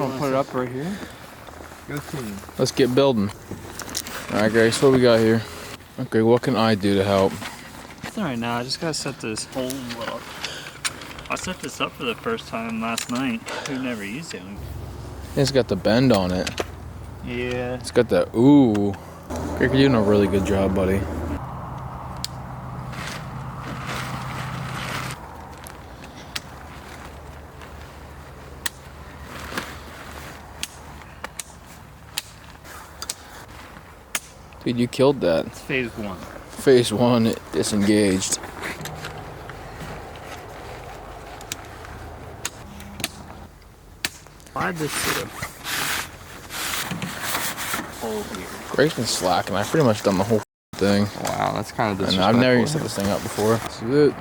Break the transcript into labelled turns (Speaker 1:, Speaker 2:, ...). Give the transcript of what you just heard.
Speaker 1: want to put it up right here?
Speaker 2: Go team.
Speaker 1: Let's get building. Alright, Grace, what we got here? Okay, what can I do to help?
Speaker 3: It's alright now. I just gotta set this hole up. I set this up for the first time last night. We never used it.
Speaker 1: It's got the bend on it.
Speaker 3: Yeah.
Speaker 1: It's got the ooh. Greg, you're doing a really good job, buddy. Dude, you killed that.
Speaker 3: It's phase one.
Speaker 1: Phase one, it disengaged.
Speaker 3: Why this sort of hole here?
Speaker 1: Greg's been slacking. I've pretty much done the whole thing.
Speaker 2: Wow, that's kind of
Speaker 1: And
Speaker 2: disrespectful.
Speaker 1: I've never even set this thing up before. This is it.